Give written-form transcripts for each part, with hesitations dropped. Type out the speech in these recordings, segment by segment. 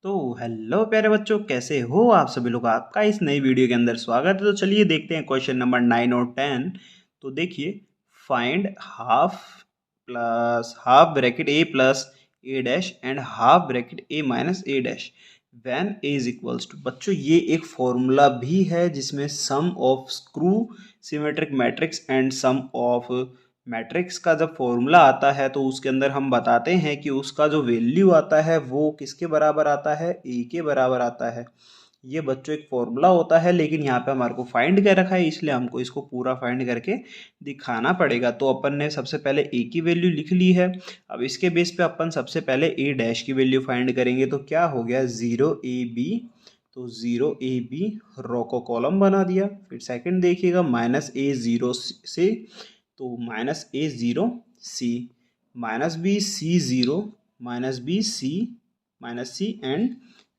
तो हेलो प्यारे बच्चों, कैसे हो आप सभी लोग। आपका इस नई वीडियो के अंदर स्वागत है। तो चलिए देखते हैं क्वेश्चन नंबर 9 और 10। तो देखिए, find half plus half bracket A plus A dash and half bracket A minus A dash when A is equals to. बच्चों, ये एक फॉर्मूला भी है जिसमें sum of skew symmetric matrix and sum of matrix का जब formula आता है तो उसके अंदर हम बताते हैं कि उसका जो वैल्यू आता है वो किसके बराबर आता है, ए के बराबर आता है। ये बच्चों एक फॉर्मूला होता है, लेकिन यहाँ पे हमारे को फाइंड कर रखा है, इसलिए हमको इसको पूरा फाइंड करके दिखाना पड़ेगा। तो अपन ने सबसे पहले ए की वैल्यू लिख ली है। अब इसके बेस पे अपन सबसे पहले ए डैश की वैल्यू फाइंड करेंगे। तो क्या हो गया, 0 AB। तो 0 AB रो को कॉलम बना दिया। फिर सेकंड देखिएगा, -A 0 से तो -A 0 C -B C 0 -B C and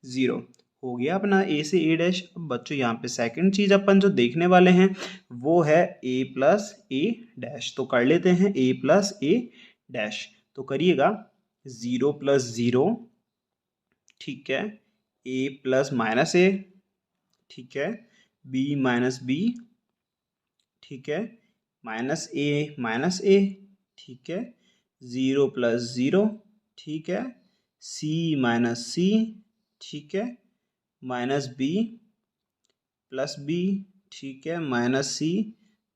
0 हो गया अपना ए से ए डैश। अब बच्चों यहाँ पे सेकंड चीज अपन जो देखने वाले हैं वो है ए प्लस ए डैश। तो कर लेते हैं ए प्लस ए डैश। तो करिएगा 0 + 0, ठीक है, ए प्लस माइनस ए, ठीक है, बी माइनस बी, ठीक है, -A, ठीक है, 0 + 0, ठीक है, C -C, ठीक है, -B + B, ठीक है, -C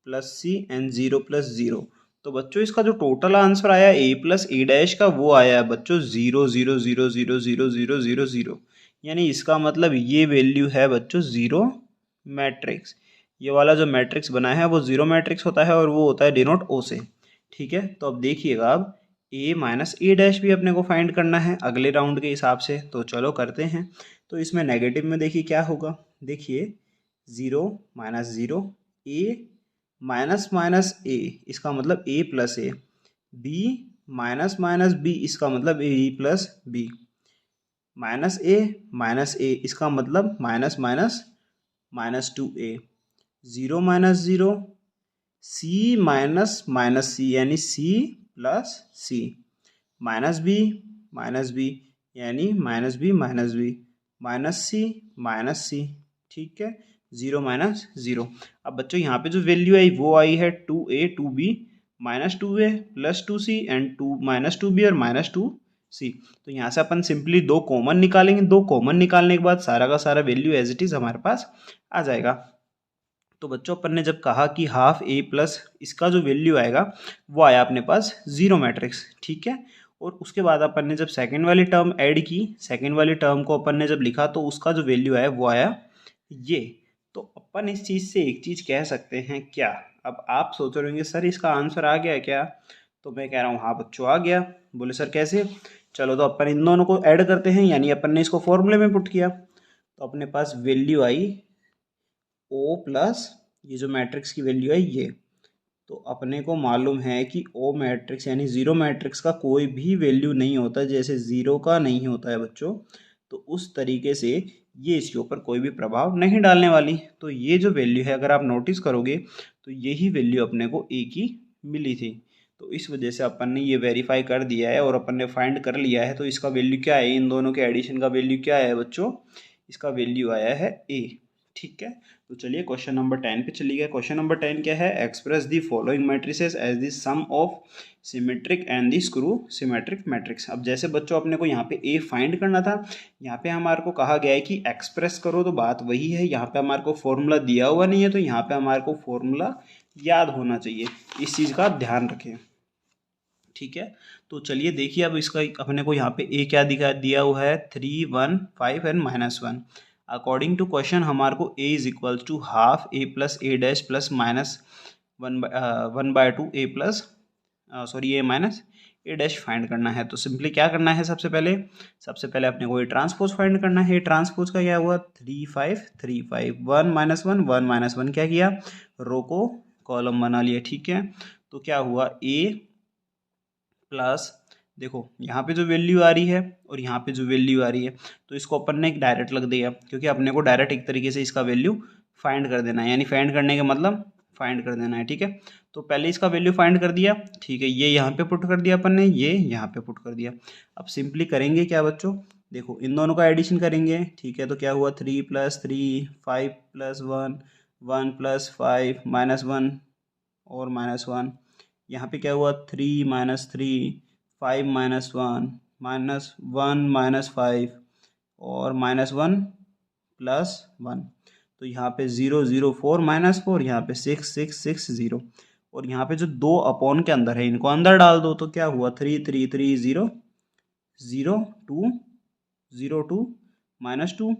+ C एंड 0 + 0। तो बच्चों इसका जो टोटल आंसर आया ए प्लस ए डैश का वो आया है बच्चों 0 0 0 0 0 0 0 0। यानी इसका मतलब ये वैल्यू है बच्चों जीरो मैट्रिक्स। ये वाला जो मैट्रिक्स बना है वो जीरो मैट्रिक्स होता है और वो होता है डिनोट ओ से। ठीक है, तो अब देखिएगा, अब ए माइनस ए डैश भी अपने को फाइंड करना है अगले राउंड के हिसाब से। तो चलो करते हैं। तो इसमें नेगेटिव में देखिए क्या होगा। देखिए 0 - 0, ए माइनस माइनस ए, इसका मतलब A plus A, B minus minus B, इसका मतलब ए प्लस बी, -A, इसका मतलब minus minus -2A, 0 - 0, C minus minus C यानी C + C, -B यानी -B -C, ठीक है, 0 - 0। अब बच्चों यहाँ पे जो वैल्यू आई वो आई है 2A 2B -2A + 2C and 2 -2B और -2C। तो यहाँ से अपन सिंपली दो कॉमन निकालेंगे। दो कॉमन निकालने के बाद सारा का सारा वैल्यू एज इट इज हमारे पास आ जाएगा। तो बच्चों अपन ने जब कहा कि हाफ ए प्लस इसका जो वैल्यू आएगा वो आया अपने पास जीरो मैट्रिक्स, ठीक है। और उसके बाद अपन ने जब सेकंड वाली टर्म ऐड की, सेकंड वाली टर्म को अपन ने जब लिखा तो उसका जो वैल्यू आया वो आया ये। तो अपन इस चीज़ से एक चीज़ कह सकते हैं क्या। अब आप सोच रहे होंगे सर इसका आंसर आ गया क्या। तो मैं कह रहा हूँ हाँ बच्चों आ गया। बोले सर कैसे। चलो तो अपन इन दोनों को ऐड करते हैं, यानी अपन ने इसको फॉर्मूले में पुट किया। तो अपने पास वैल्यू आई ओ प्लस ये जो मैट्रिक्स की वैल्यू है ये। तो अपने को मालूम है कि ओ मैट्रिक्स यानी जीरो मैट्रिक्स का कोई भी वैल्यू नहीं होता, जैसे जीरो का नहीं होता है बच्चों। तो उस तरीके से ये इसके ऊपर कोई भी प्रभाव नहीं डालने वाली। तो ये जो वैल्यू है अगर आप नोटिस करोगे तो यही वैल्यू अपने को ए की मिली थी। तो इस वजह से अपन ने ये वेरीफाई कर दिया है और अपन ने फाइंड कर लिया है। तो इसका वैल्यू क्या है, इन दोनों के एडिशन का वैल्यू क्या है बच्चों, इसका वैल्यू आया है ए। ठीक है, तो चलिए क्वेश्चन नंबर 10 पे चलिए। क्वेश्चन नंबर 10 क्या है, express the following matrices as the sum of symmetric and the skew symmetric matrix. अब जैसे बच्चों अपने को यहाँ पे ए फाइंड करना था, यहाँ पे हमारे को कहा गया है कि एक्सप्रेस करो, तो बात वही है। यहाँ पे हमारे को फॉर्मूला दिया हुआ नहीं है, तो यहाँ पे हमारे को फॉर्मूला याद होना चाहिए। इस चीज़ का आप ध्यान रखें, ठीक है। तो चलिए देखिए, अब इसका अपने को यहाँ पे ए क्या दिया हुआ है, 3 1 5 एंड -1। अकॉर्डिंग टू क्वेश्चन हमारे को A is equal to half A plus A dash plus -1/2 A plus sorry A minus A dash फाइंड करना है। तो सिंपली क्या करना है, सबसे पहले अपने को ए ट्रांसपोज फाइंड करना है। ए ट्रांसपोज का क्या हुआ, 3 5 3 5, 1 -1 1 -1 क्या किया, रो को कॉलम बना लिया, ठीक है। तो क्या हुआ, ए प्लस देखो यहाँ पे जो वैल्यू आ रही है और यहाँ पे जो वैल्यू आ रही है, तो इसको अपन ने एक डायरेक्ट लग दिया, क्योंकि अपने को डायरेक्ट एक तरीके से इसका वैल्यू फाइंड कर देना है। यानी फाइंड करने का मतलब फाइंड कर देना है, ठीक है। तो पहले इसका वैल्यू फाइंड कर दिया, ठीक है, ये यहाँ पे पुट कर दिया अपन ने, ये यहाँ पे पुट कर दिया। अब सिंपली करेंगे क्या बच्चों, देखो इन दोनों का एडिशन करेंगे, ठीक है, तो क्या हुआ 3+3, 5+1, 1+5, -1 और -1। यहाँ पे क्या हुआ 3-3, 5-1, -1, -5 और -1+1। तो यहाँ पे 0, 0, 4, -4, यहाँ पे 6, 6, 6, 0। और यहाँ पे जो 2 अपॉन के अंदर है इनको अंदर डाल दो, तो क्या हुआ 3, 3, 3, 0, 0, 2, 0, 2, -2,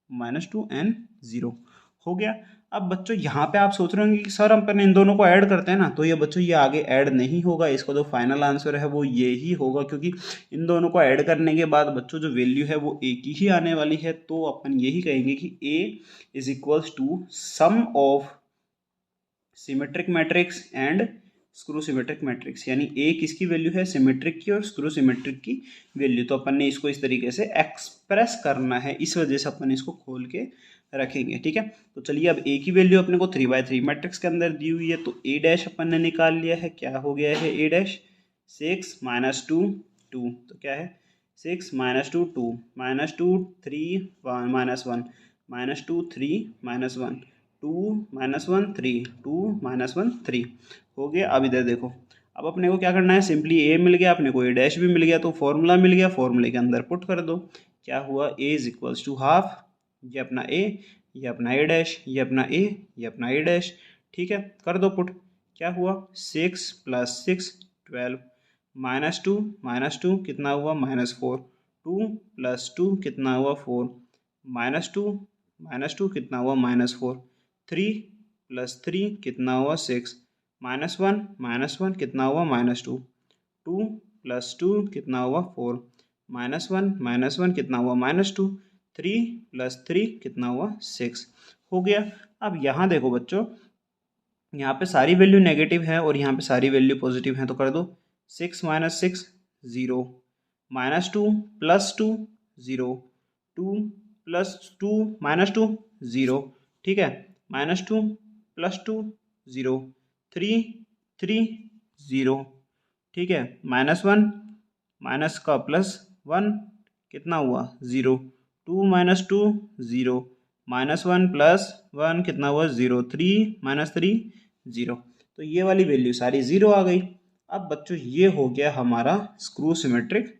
-2 एंड 0 हो गया। अब बच्चों यहाँ पे आप सोच रहे होंगे कि सर अपन इन दोनों को ऐड करते हैं ना, तो ये बच्चों ये आगे ऐड नहीं होगा, इसका जो फाइनल आंसर है वो ये ही होगा, क्योंकि इन दोनों को ऐड करने के बाद बच्चों जो वैल्यू है वो एक ही आने वाली है। तो अपन यही कहेंगे कि A is equals to sum of symmetric matrix and skew symmetric matrix, यानी ए किसकी वैल्यू है, सिमेट्रिक की और स्क्रू सिमेट्रिक की वैल्यू। तो अपन ने इसको इस तरीके से एक्सप्रेस करना है, इस वजह से अपन इसको खोल के रखेंगे, ठीक है। तो चलिए अब ए की वैल्यू अपने को 3/3 मैट्रिक्स के अंदर दी हुई है, तो ए डैश अपन ने निकाल लिया है। क्या हो गया है ए डैश, 6 - 2 2, तो क्या है 6 - 2 2, -2 3 -1, -2 3 -1, 2 -1 3, 2 -1 3 हो गया। अब इधर देखो, अब अपने को क्या करना है, सिंपली ए मिल गया अपने को, ए डैश भी मिल गया, तो फॉर्मूला मिल गया, फॉर्मूले के अंदर पुट कर दो। क्या हुआ ए इज इक्वल्स टू हाफ, ये अपना ए, ये अपना ए डैश, ये अपना ए, ये अपना ए डैश, ठीक है, कर दो पुट। क्या हुआ 6 + 6 12, -2 कितना हुआ -4, 2 + 2 कितना हुआ 4, -2 कितना हुआ -4, 3 + 3 कितना हुआ 6, -1 कितना हुआ -2, 2 + 2 कितना हुआ 4, -1 कितना हुआ -2, 3 + 3 कितना हुआ 6 हो गया। अब यहाँ देखो बच्चों, यहाँ पे सारी वैल्यू नेगेटिव है और यहाँ पे सारी वैल्यू पॉजिटिव है, तो कर दो 6 - 6 0, -2 + 2 0, 2 + 2 -2 0, ठीक है, -2 + 2 0, 3 3 0, ठीक है, -1 माइनस का +1 कितना हुआ 0, 2 - 2 0, -1 + 1 कितना हुआ 0, 3 - 3 0। तो ये वाली वैल्यू सारी 0 आ गई। अब बच्चों ये हो गया हमारा स्क्रू सिमेट्रिक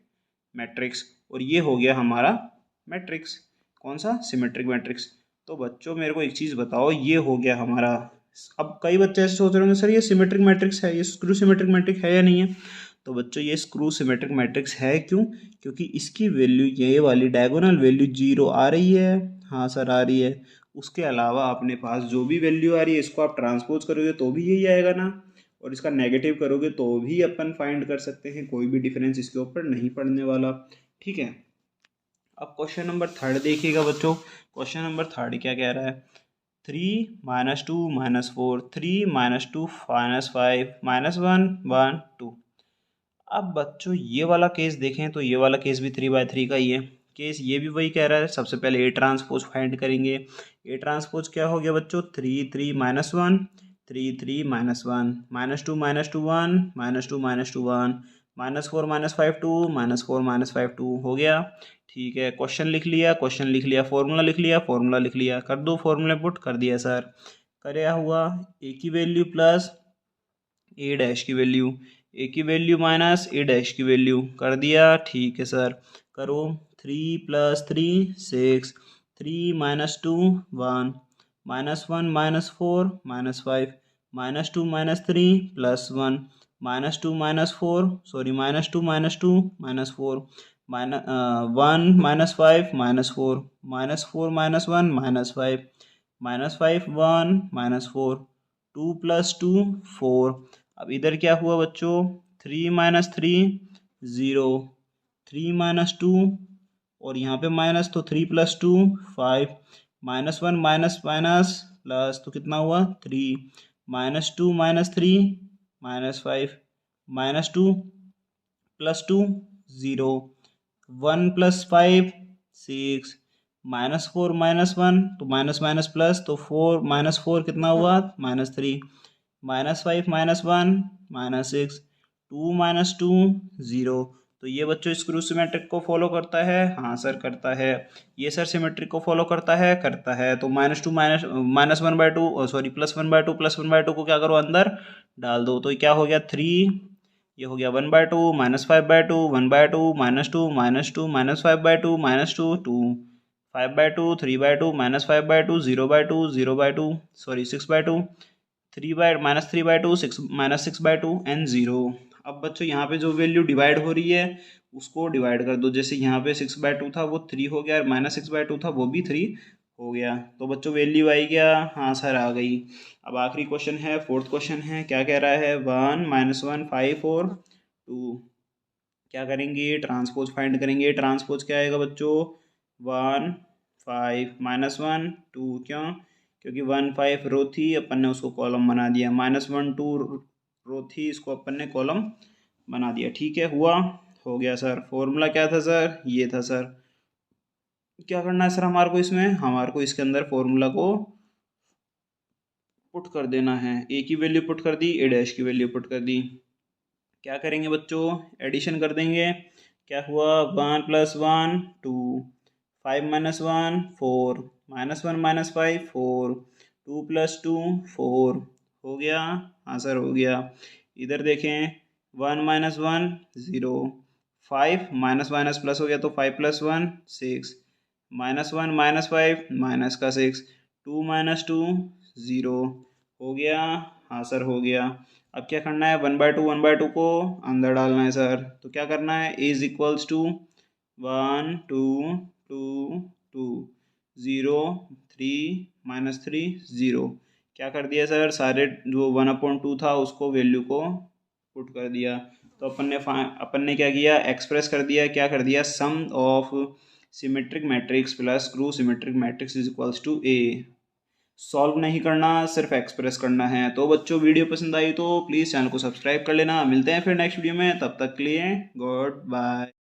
मैट्रिक्स और ये हो गया हमारा मैट्रिक्स, कौन सा, सिमेट्रिक मैट्रिक्स। तो बच्चों मेरे को एक चीज़ बताओ, ये हो गया हमारा। अब कई बच्चे ऐसे सोच रहे होंगे सर ये सिमेट्रिक मैट्रिक्स है, ये स्क्रू सिमेट्रिक मैट्रिक्स है या नहीं है। तो बच्चों ये स्क्रू सिमेट्रिक मैट्रिक्स है, क्यों, क्योंकि इसकी वैल्यू ये वाली डायगोनल वैल्यू 0 आ रही है, हाँ सर आ रही है। उसके अलावा अपने पास जो भी वैल्यू आ रही है इसको आप ट्रांसपोज करोगे तो भी यही आएगा ना, और इसका नेगेटिव करोगे तो भी अपन फाइंड कर सकते हैं, कोई भी डिफरेंस इसके ऊपर नहीं पड़ने वाला, ठीक है। अब क्वेश्चन नंबर 3 देखिएगा बच्चों, क्वेश्चन नंबर 3 क्या कह रहा है, 3 - 2 - 4, 3 - 2 - 5 -1 1 2। अब बच्चों ये वाला केस देखें तो ये वाला केस भी 3/3 का ही है केस, ये भी वही कह रहा है। सबसे पहले ए ट्रांसपोज फाइंड करेंगे। ए ट्रांसपोज क्या हो गया बच्चों, 3 3 - 1 3 3 - 1 -2 - 2 1 -2 - 2 1 -4 - 5 2 -4 - 5 2 हो गया, ठीक है। क्वेश्चन लिख लिया, क्वेश्चन लिख लिया, फॉर्मूला लिख लिया, फॉर्मूला लिख लिया, कर दो फॉर्मूला पुट, कर दिया सर। क्या हुआ, ए की वैल्यू प्लस ए डैश की वैल्यू, ए की वैल्यू माइनस ए डैश की वैल्यू, कर दिया, ठीक है सर। करो 3 + 3 6, 3 - 2 1 -1 -4 -5 -2 -3 +1 -2 -4 सॉरी -2 -2 -4 -1 -5 -4 -4 -1 -5 -5 1 -4 2 + 2 4। अब इधर क्या हुआ बच्चों, 3 - 3 0, 3 - 2 और यहाँ पे माइनस, तो 3 + 2 5 -1 माइनस माइनस प्लस, तो कितना हुआ 3 -2 -3 -5 -2 + 2 0, 1 + 5 6 -4 -1 तो माइनस माइनस प्लस, तो 4 -4 कितना हुआ -3 -5 -1 -6 2 - 2 0। तो ये बच्चों स्क्रू सिमेट्रिक को फॉलो करता है, हाँ सर करता है। ये सर सिमेट्रिक को फॉलो करता है, करता है। तो -2 माइनस 1/2 सॉरी +1/2 को क्या करो अंदर डाल दो, तो क्या हो गया 3, ये हो गया 1/2 -5/2 1/2 -2 -2 -5/2 -2 2 5/2 3/2 -5/2 0/2 0/2 सॉरी 6/2 -3/2 6/2 एंड 0। अब बच्चों यहाँ पे जो वैल्यू डिवाइड हो रही है उसको डिवाइड कर दो। जैसे यहाँ पे 6/2 था वो 3 हो गया, और -6/2 था वो भी 3 हो गया। तो बच्चों वैल्यू आई क्या, हाँ सर आ गई। अब आखिरी क्वेश्चन है, फोर्थ क्वेश्चन है, क्या कह रहा है 1 -1 5 और 2। क्या करेंगे, ट्रांसपोज फाइंड करेंगे। ट्रांसपोज क्या आएगा बच्चों 1 5 -1 2, क्यों, क्योंकि 1 5 रो थी, अपन ने उसको कॉलम बना दिया। -1 2 रो थी, इसको अपन ने कॉलम बना दिया। ठीक है, हुआ, हो गया सर। फॉर्मूला क्या था सर, ये था सर। क्या करना है सर हमारे को इसमें, हमारे को इसके अंदर फॉर्मूला को पुट कर देना है। ए की वैल्यू पुट कर दी, ए डैश की वैल्यू पुट कर दी। क्या करेंगे बच्चों, एडिशन कर देंगे। क्या हुआ 1 + 1 2 5 - 1 4 -1 - 5 4 2 + 2 4 हो गया, हाँ सर हो गया। इधर देखें 1 - 1 0 5 माइनस प्लस हो गया तो 5 + 1 6 -1 - 5 माइनस का 6 2 - 2 0 हो गया, हाँ सर हो गया। अब क्या करना है 1/2 को अंदर डालना है सर। तो क्या करना है a = 1 2 2 2 0 3 -3 0। क्या कर दिया सर, सारे जो 1/2 था उसको वैल्यू को पुट कर दिया। तो अपन ने क्या किया, एक्सप्रेस कर दिया, क्या कर दिया, sum of symmetric matrix plus skew symmetric matrix = a। Solve नहीं करना, सिर्फ एक्सप्रेस करना है। तो बच्चों वीडियो पसंद आई तो प्लीज़ चैनल को सब्सक्राइब कर लेना। मिलते हैं फिर नेक्स्ट वीडियो में, तब तक के लिए गुड बाय।